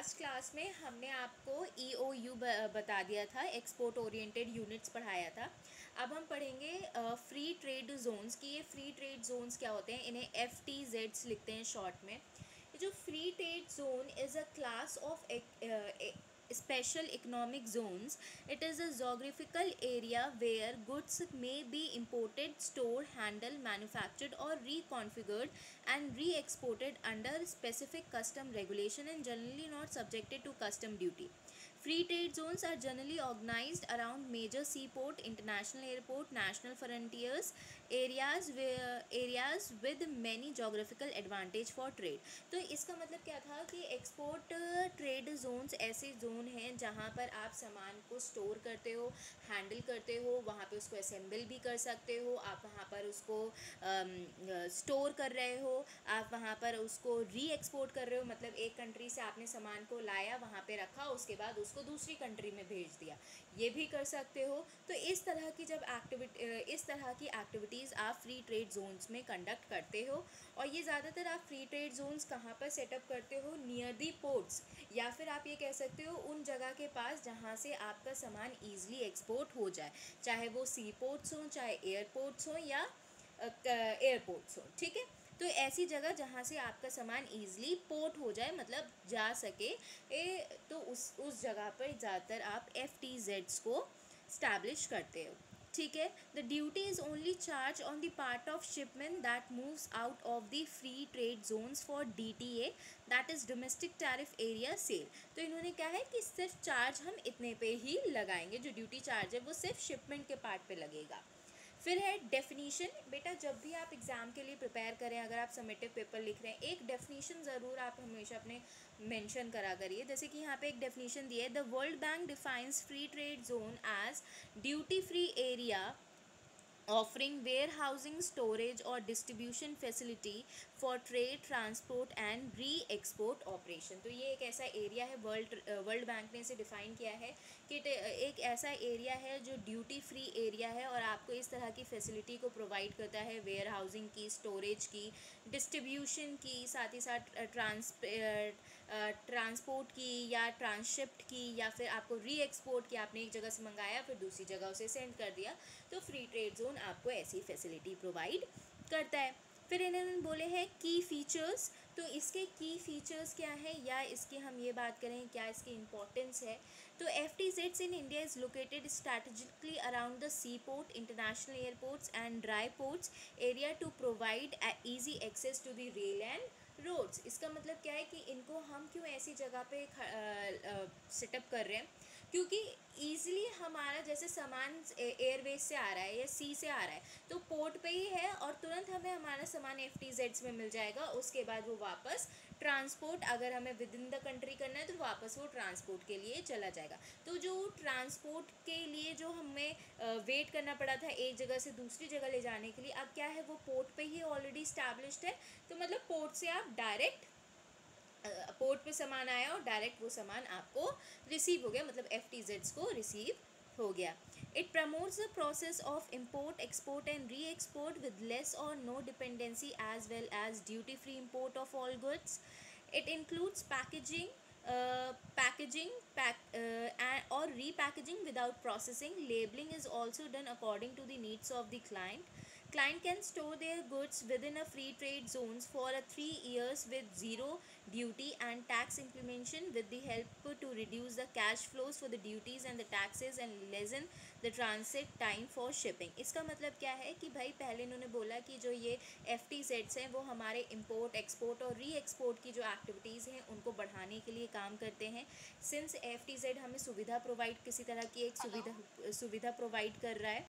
Last class में हमने आपको EOU बता दिया था, एक्सपोर्ट ओरिएंटेड यूनिट्स पढ़ाया था। अब हम पढ़ेंगे फ्री ट्रेड जोन्स की। ये फ्री ट्रेड जोन्स क्या होते हैं, इन्हें FTZs लिखते हैं शॉर्ट में। ये जो free trade zone is a class of special economic zones. It is a geographical area where goods may be imported, stored, handled, manufactured or reconfigured and re-exported under specific custom regulation and generally not subjected to custom duty. Free trade zones are generally organized around major seaport, international airport, national frontiers, areas with many geographical advantage for trade. तो इसका मतलब क्या था कि export trade Jones ऐसे zone हैं जहाँ पर आप सामान को स्टोर करते हो, हैंडल करते हो, वहाँ पे उसको असेंबल भी कर सकते हो, आप वहाँ पर उसको स्टोर कर रहे हो, आप वहाँ पर उसको री एक्सपोर्ट कर रहे हो, मतलब एक कंट्री से आपने सामान को लाया, वहाँ पे रखा, उसके बाद उसको दूसरी कंट्री में भेज दिया, ये भी कर सकते हो। तो इस तरह की एक्टिविटीज़ आप फ्री ट्रेड जोन्स में कंडक्ट करते हो। और ये ज़्यादातर आप फ्री ट्रेड जोन्स कहाँ पर सेटअप करते हो, नियर दी पोर्ट्स, या फिर आप ये कह सकते हो उन जगह के पास जहाँ से आपका सामान ईजिली एक्सपोर्ट हो जाए, चाहे वो सी पोर्ट्स हों, चाहे एयरपोर्ट्स हों या एयरपोर्ट्स हों। ठीक है, तो ऐसी जगह जहाँ से आपका सामान ईजिली पोर्ट हो जाए, मतलब जा सके, तो उस जगह पर ज़्यादातर आप FTZs को स्टैब्लिश करते हो। ठीक है, the duty is only charge on the part of shipment that moves out of the free trade zones for DTA, that is domestic tariff area sale. तो इन्होंने क्या है कि सिर्फ चार्ज हम इतने पे ही लगाएंगे, जो ड्यूटी चार्ज है वो सिर्फ शिपमेंट के पार्ट पे लगेगा। फिर है डेफिनीशन। बेटा जब भी आप एग्ज़ाम के लिए प्रिपेयर करें, अगर आप समेटिव पेपर लिख रहे हैं, एक डेफिनीशन ज़रूर आप हमेशा अपने मेंशन करा करिए। जैसे कि यहाँ पे एक डेफिनीशन दिया है, the World Bank defines free trade zone as duty free area offering warehousing, storage or distribution facility for trade, transport and re-export operation। तो ये एक ऐसा एरिया है, वर्ल्ड बैंक ने इसे डिफ़ाइन किया है कि एक ऐसा एरिया है जो ड्यूटी फ्री एरिया है और आपको इस तरह की फैसिलिटी को प्रोवाइड करता है, वेयर हाउसिंग की, स्टोरेज की, डिस्ट्रीब्यूशन की, साथ ही साथ ट्रांसपोर्ट की या ट्रांसशिप्ट की, या फिर आपको री एक्सपोर्ट किया, आपने एक जगह से मंगाया फिर दूसरी जगह उसे सेंड कर दिया, तो फ्री ट्रेड जोन आपको ऐसी फैसिलिटी प्रोवाइड करता है। फिर इन्होंने बोले हैं की फ़ीचर्स। तो इसके की फ़ीचर्स क्या है, या इसकी हम ये बात करें क्या इसकी इम्पोर्टेंस है, तो FTZs in India is located strategically around the sea port, international airports and dry ports area to provide easy access to the rail and roads. इसका मतलब क्या है कि इनको हम क्यों ऐसी जगह पे सेटअप कर रहे हैं, क्योंकि ईज़िली हमारा जैसे सामान एयरवेज से आ रहा है या सी से आ रहा है तो पोर्ट पे ही है और तुरंत हमें हमारा सामान FTZs में मिल जाएगा। उसके बाद वो वापस ट्रांसपोर्ट, अगर हमें विद इन द कंट्री करना है तो वापस वो ट्रांसपोर्ट के लिए चला जाएगा। तो जो ट्रांसपोर्ट के लिए जो हमें वेट करना पड़ा था एक जगह से दूसरी जगह ले जाने के लिए, अब क्या है, वो पोर्ट पे ही ऑलरेडी इस्टेब्लिश्ड है। तो मतलब पोर्ट से आप डायरेक्ट पोर्ट पे सामान आया और डायरेक्ट वो सामान आपको रिसीव हो गया, मतलब FTZs को रिसीव हो गया। It promotes the process of import, export and re export with less or no dependency as well as duty free import of all goods. It includes packaging or repackaging without processing. Labeling is also done according to the needs of the client. Client can store their goods within a free trade zones for 3 years with zero duty and tax implementation with the help to reduce the cash flows for the duties and the taxes and lessen the transit time for shipping। इसका मतलब क्या है कि भाई पहले इन्होंने बोला कि जो ये FTZs हैं वो हमारे इंपोर्ट, एक्सपोर्ट और री एक्सपोर्ट की जो एक्टिविटीज़ हैं उनको बढ़ाने के लिए काम करते हैं। सिंस FTZ हमें सुविधा प्रोवाइड, किसी तरह की एक सुविधा प्रोवाइड कर रहा है,